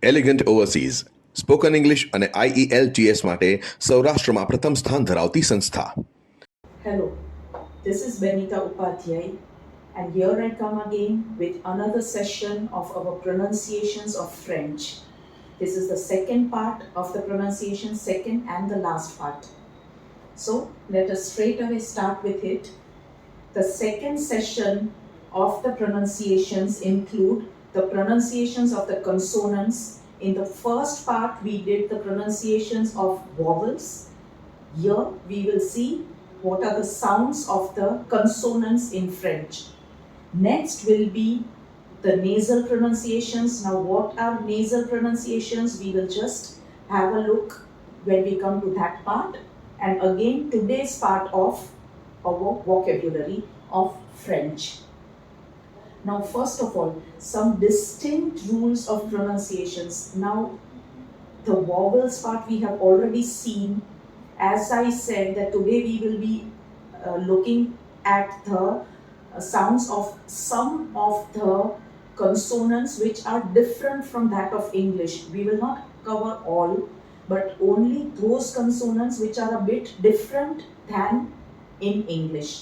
Elegant overseas spoken English અને IELTS માટે સૌરાષ્ટ્રમાં પ્રથમ સ્થાન ધરાવતી સંસ્થા. Hello, this is Benita Madam, and here I come again with another session of our pronunciations of French. This is the second part of the pronunciation, second and the last part. So let us straight away start with it. The second session of the pronunciations include the pronunciations of the consonants. In the first part, we did the pronunciations of vowels. Here we will see what are the sounds of the consonants in French. Next will be the nasal pronunciations. Now, what are nasal pronunciations? We will just have a look when we come to that part. And again, today's part of our vocabulary of French. Now, first of all, some distinct rules of pronunciations. Now, the vowels part we have already seen. As I said, that today we will be looking at the sounds of some of the consonants which are different from that of English. We will not cover all, but only those consonants which are a bit different than in English.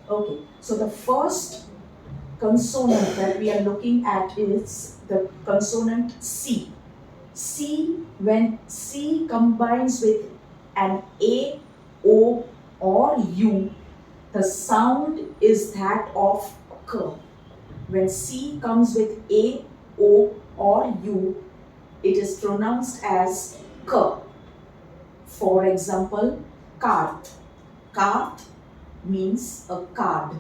Okay, so the first consonant that we are looking at is the consonant C. C, when C combines with an A, O or U, the sound is that of K. When C comes with A, O or U, it is pronounced as K. For example, cart. Cart means a card.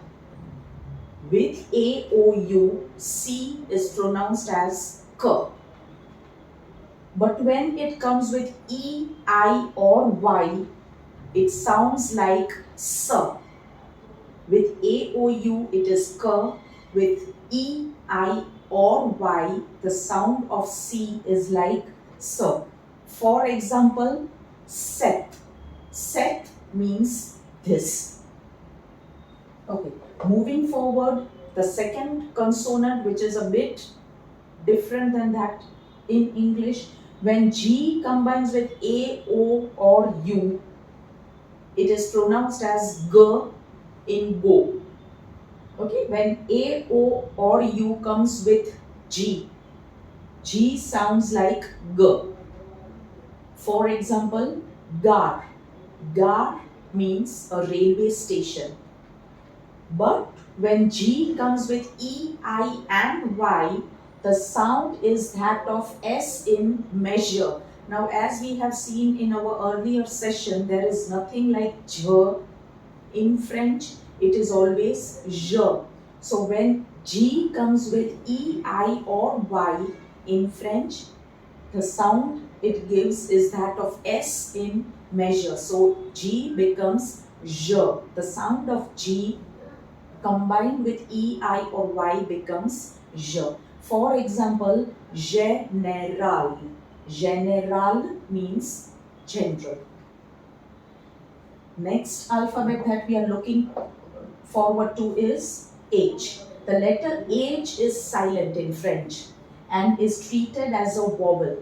With A, O, U, C is pronounced as K. But when it comes with E, I or Y, it sounds like S. With A, O, U, it is K. With E, I or Y, the sound of C is like S. For example, set. Set means this. Okay, moving forward, the second consonant, which is a bit different than that in English, when G combines with A, O or U, it is pronounced as G in go. Okay, when A, O or U comes with G, G sounds like G. For example, gar. Gar means a railway station. But when G comes with E, I and Y, the sound is that of S in measure. Now, as we have seen in our earlier session, there is nothing like J in French. It is always J. So, when G comes with E, I or Y in French, the sound it gives is that of S in measure. So, G becomes J. The sound of G combined with E, I or Y becomes J. For example, général. Général means general. Next alphabet that we are looking forward to is H. The letter H is silent in French and is treated as a vowel.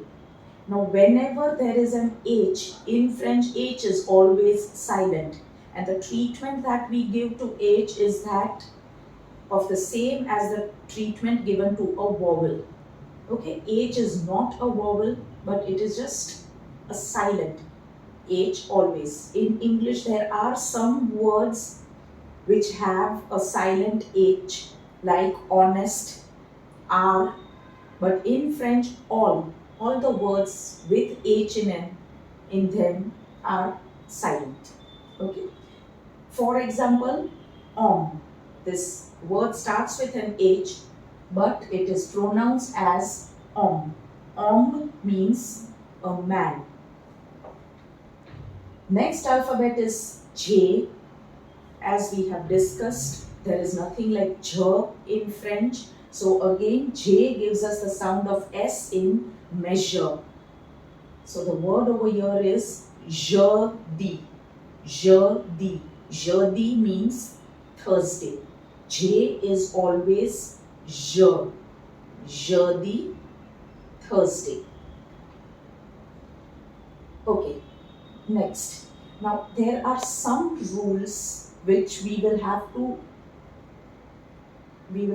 Now, whenever there is an H in French, H is always silent. And the treatment that we give to H is that of the same as the treatment given to a vowel. Okay, H is not a vowel, but it is just a silent H always. In English, there are some words which have a silent H, like honest, are, but in French, all the words with H in them are silent. Okay. For example, homme. This word starts with an H, but it is pronounced as homme. Homme means a man. Next alphabet is J. As we have discussed, there is nothing like J in French. So again, J gives us the sound of S in measure. So the word over here is jeudi. Jeudi. Jeudi means Thursday. J is always je. Jeudi, Thursday. Okay, next. Now, there are some rules which we will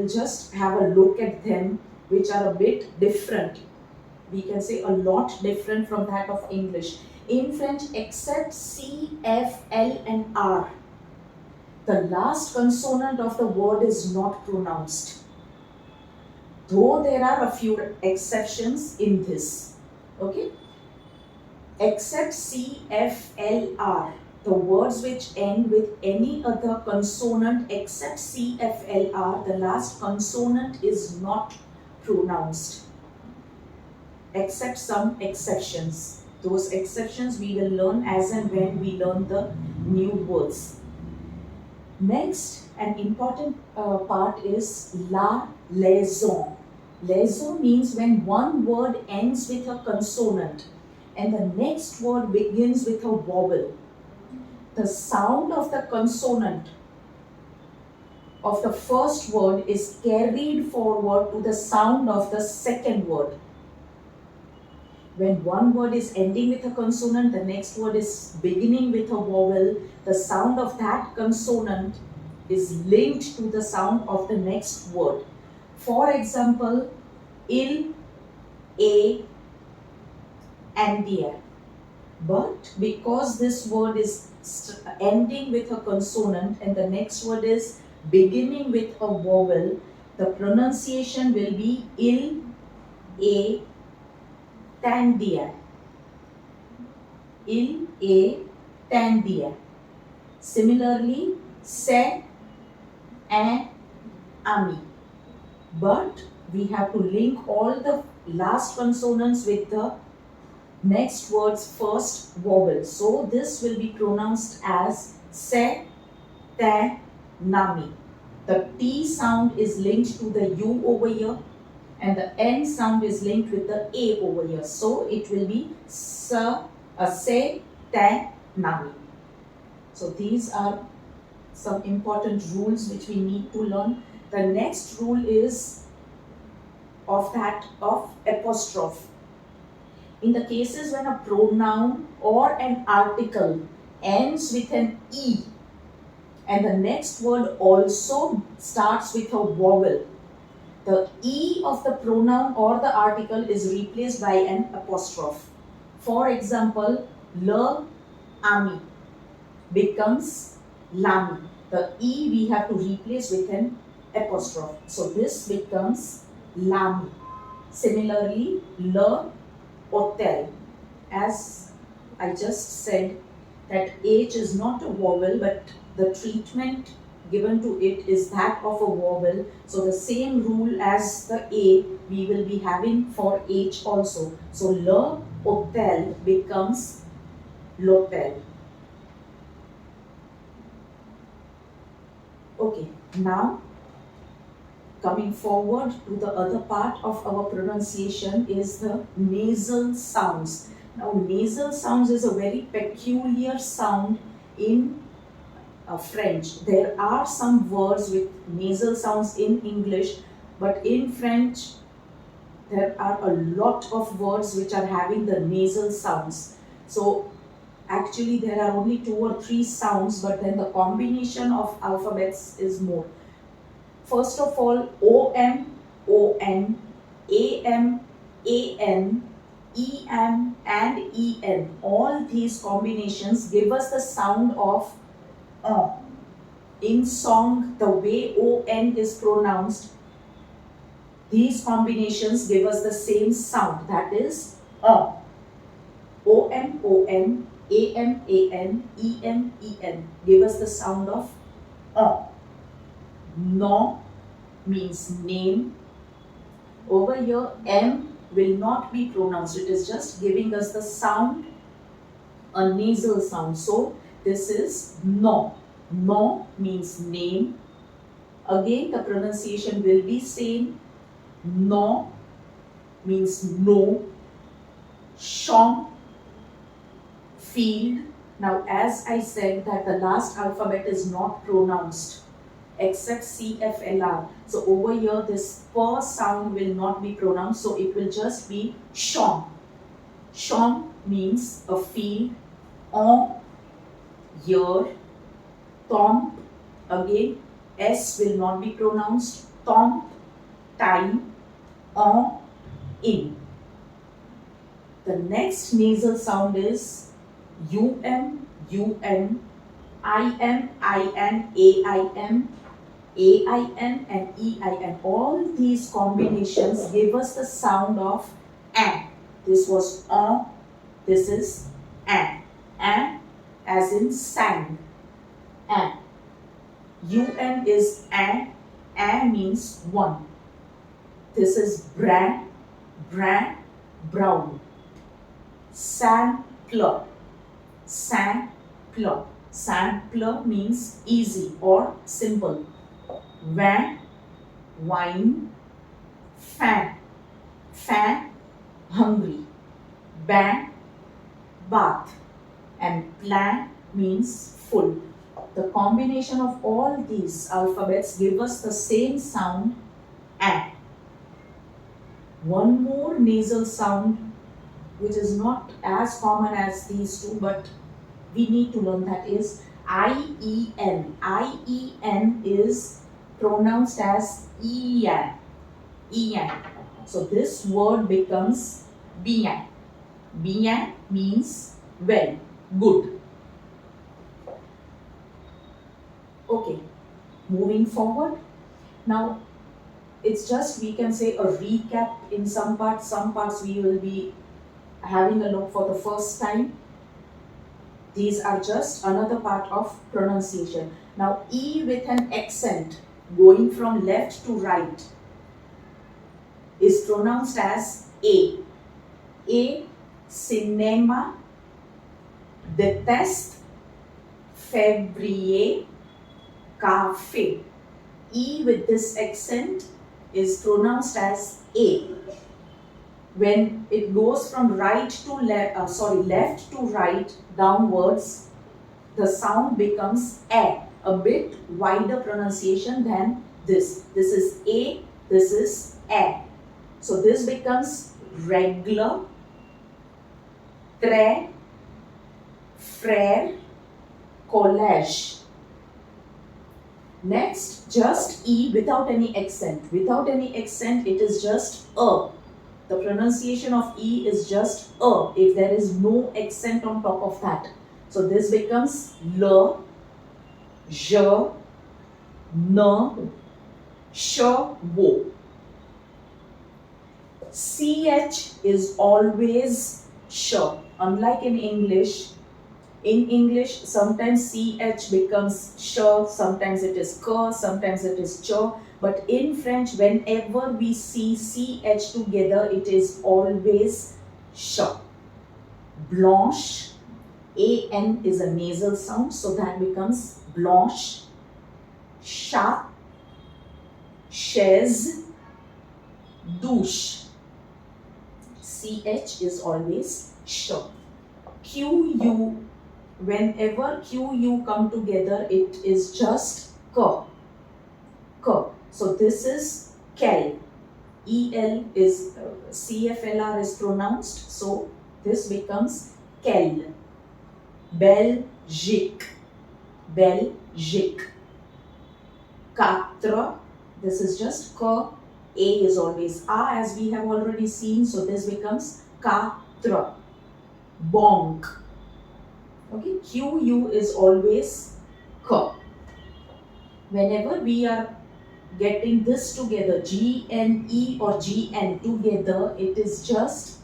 just have a look at them, which are a bit different. We can say a lot different from that of English. In French, except C, F, L, and R, the last consonant of the word is not pronounced. Though there are a few exceptions in this. Okay? Except C, F, L, R, the words which end with any other consonant except C, F, L, R, the last consonant is not pronounced. Except some exceptions. Those exceptions we will learn as and when we learn the new words. Next, an important part is la liaison. Liaison means when one word ends with a consonant and the next word begins with a vowel. The sound of the consonant of the first word is carried forward to the sound of the second word. When one word is ending with a consonant, the next word is beginning with a vowel, the sound of that consonant is linked to the sound of the next word. For example, il, a, and der. But because this word is ending with a consonant and the next word is beginning with a vowel, the pronunciation will be il, a, tandia. Il, a, tandia. Similarly, se, and ami. But we have to link all the last consonants with the next word's first vowel. So this will be pronounced as se, te, nami. The T sound is linked to the U over here and the N sound is linked with the A over here. So it will be se, te, nami. So these are some important rules which we need to learn. The next rule is of apostrophe. In the cases when a pronoun or an article ends with an E and the next word also starts with a vowel, the E of the pronoun or the article is replaced by an apostrophe. For example, le, ami becomes lami. The E we have to replace with an apostrophe. So this becomes lami. Similarly, le, hotel. As I just said, that H is not a vowel, but the treatment given to it is that of a vowel. So the same rule as the A we will be having for H also. So le hotel becomes l'hotel. Okay, now coming forward to the other part of our pronunciation is the nasal sounds. Now, nasal sounds is a very peculiar sound in French. There are some words with nasal sounds in English, but in French, there are a lot of words which are having the nasal sounds. So, actually, there are only 2 or 3 sounds, but then the combination of alphabets is more. First of all, OM, ON, AM, AN, EM, and EN. All these combinations give us the sound of in song, the way ON is pronounced, these combinations give us the same sound, that is OM, ON, AM, AN, EM, EN. Give us the sound of No means name. Over here, M will not be pronounced. It is just giving us the sound, a nasal sound. So this is no. No means name. Again, the pronunciation will be same. No means no. Champ, field. Now, as I said that the last alphabet is not pronounced except CFLR. So over here, this per sound will not be pronounced. So it will just be champ. Champ means a field. En, year. Tomb, again, S will not be pronounced. Tomb, time. En, in. The next nasal sound is UM, UN, IM, IN, AIM, AIN and EIN. All these combinations give us the sound of an. This was on, this is an. An as in sang. An. UN is an. An means one. This is brand, brand, brown. Sampler. Sampler. Sampler means easy or simple. Van, wine. Fan, fan, hungry. Ban, bath. And plan means full. The combination of all these alphabets give us the same sound and. One more nasal sound which is not as common as these two, but we need to learn, that is IEN. IEN is pronounced as EN. EN. So this word becomes bien. Bien means well, good. Okay, moving forward. Now, it's just, we can say, a recap in some parts we will be having a look for the first time. These are just another part of pronunciation. Now, E with an accent going from left to right is pronounced as A. A, cinema, déteste, février, café. E with this accent is pronounced as A. When it goes from right to left to right downwards, the sound becomes a bit wider pronunciation than this. This is A, this is A. So this becomes regular, très, frère, collège. Next, just E without any accent. Without any accent, it is just a. The pronunciation of E is just a if there is no accent on top of that. So this becomes le, je, ne, sh, wo. CH is always sh. Unlike in English, sometimes CH becomes sh, sometimes it is k, sometimes it is ch. But in French, whenever we see CH together, it is always sh. Blanche, AN is a nasal sound, so that becomes blanche. Chat, chaise, douche. CH is always sh. QU, whenever QU come together, it is just k. K. So this is kel. EL is CFLR is pronounced, so this becomes kel. Belgique. Belgique. Quatre. This is just k. A is always A, as we have already seen, so this becomes quatre. Bonk. Okay, QU is always k. Whenever we are getting this together, GNE or GN together, it is just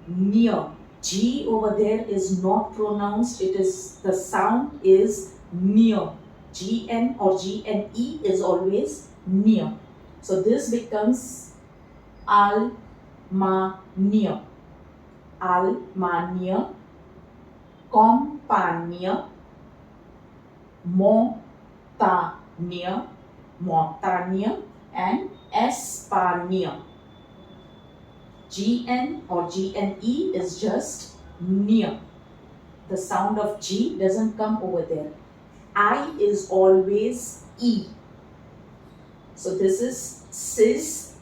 near. G over there is not pronounced, it is, the sound is near. GN or GNE is always near. So this becomes Almania. Almania, Compania, Montania, Montania, and Espania. GN or GNE is just near. The sound of G doesn't come over there. I is always E. So this is cis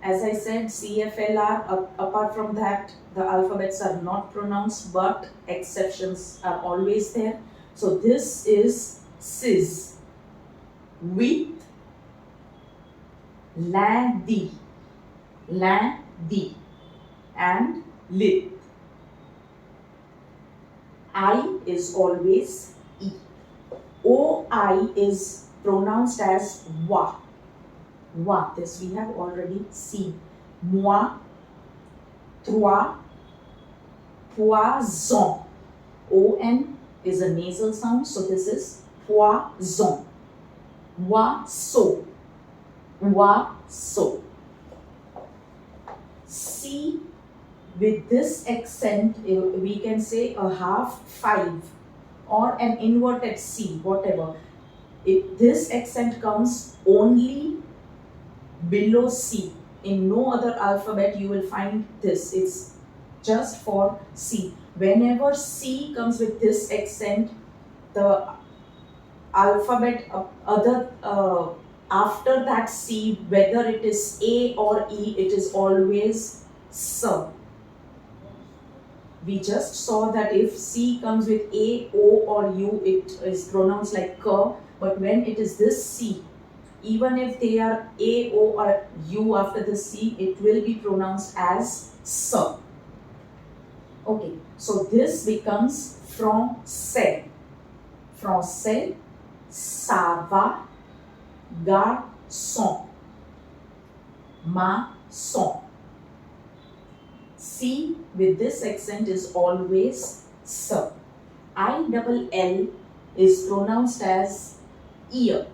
As I said, CFLR, apart from that, the alphabets are not pronounced, but exceptions are always there. So this is sis, with, landi, landi, and lit. I is always E. OI is pronounced as wa. Wa, this we have already seen. Moi, toi, poison. ON is a nasal sound, so this is poison. Oiseau, oiseau. C, with this accent, we can say a half 5 or an inverted C, whatever. If this accent comes only below C, in no other alphabet you will find this. It's just for C. Whenever C comes with this accent, the alphabet after that C, whether it is A or E, it is always S. We just saw that if C comes with A, O or U, it is pronounced like K. But when it is this C, even if they are A, O or U after the C, it will be pronounced as S. Okay, so this becomes français. Français, ça va, garçon, maçon. C with this accent is always S. ILL is pronounced as ear.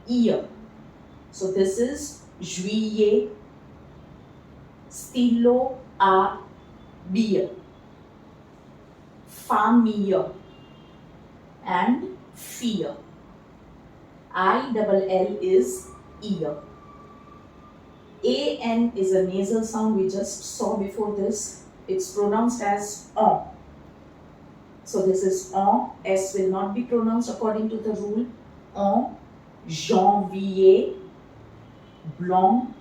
Ear. So this is juillet, stylo à beer, famille, and fear. ILL is ear. AN is a nasal sound we just saw before this. It's pronounced as on. So this is on. S will not be pronounced according to the rule. En janvier, blanc,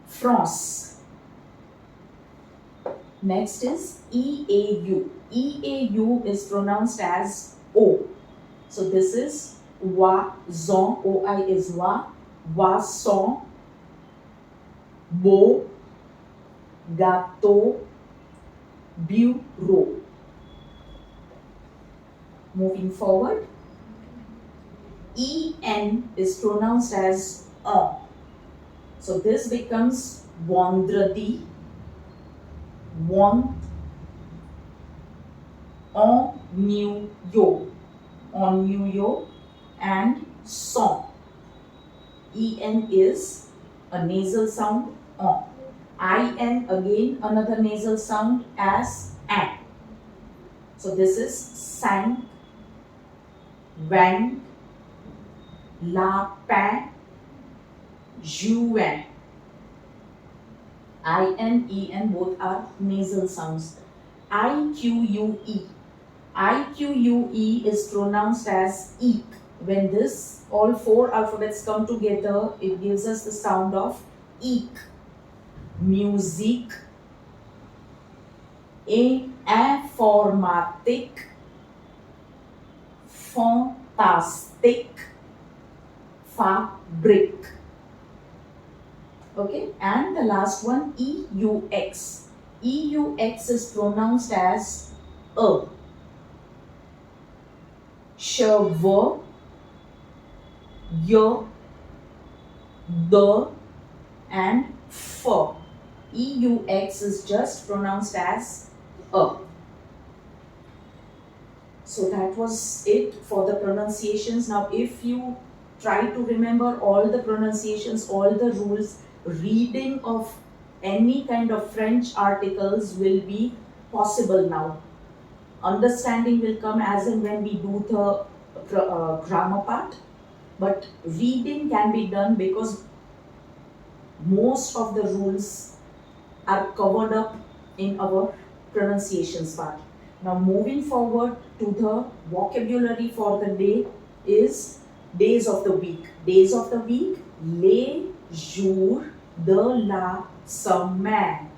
France. Next is EAU. EAU is pronounced as O. So this is oison. OI is wa. Boisson, beau, gâteau, bureau. Moving forward, EN is pronounced as on. So this becomes vendredi, want, ennuyeux, and sang. EN is a nasal sound on. IN again another nasal sound as an. So this is sang, wang, lapin, juin. IN, EN both are nasal sounds. IQUE. IQUE is pronounced as eek. When this all four alphabets come together, it gives us the sound of eek. Musique, informatique, fantastique, fabrique. Okay, and the last one, EUX. EUX is pronounced as a. Cheveux, ye, the, and fur. EUX is just pronounced as a. So that was it for the pronunciations. Now if you try to remember all the pronunciations, all the rules, reading of any kind of French articles will be possible now. Understanding will come as and when we do the grammar part, but reading can be done because most of the rules are covered up in our pronunciations part. Now moving forward to the vocabulary for the day is days of the week. Days of the week, les jour de la semaine.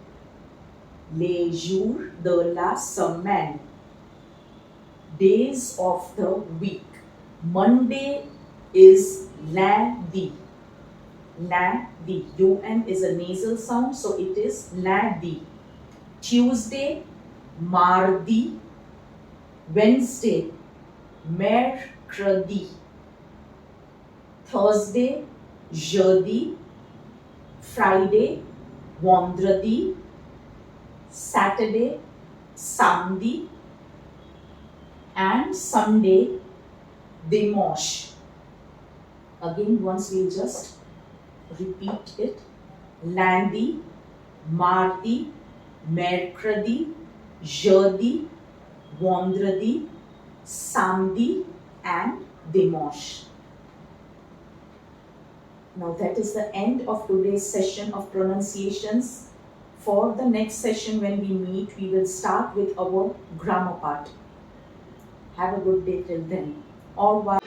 Les jours de la semaine. Days of the week. Monday is lundi. Lundi. UN is a nasal sound, so it is lundi. Tuesday, mardi. Wednesday, mercredi. Thursday, jeudi. Friday, vendredi. Saturday, samedi. And Sunday, dimanche. Again, once we'll just repeat it. Lundi, mardi, mercredi, jeudi, vendredi, samedi, and dimanche. Now that is the end of today's session of pronunciations. For the next session when we meet, we will start with our grammar part. Have a good day till then. Au revoir.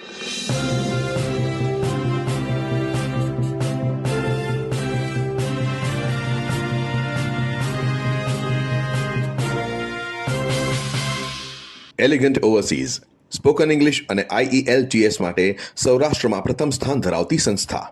Elegant overseas spoken English અને IELTS માટે સૌરાષ્ટ્રમાં પ્રથમ સ્થાન ધરાવતી સંસ્થા.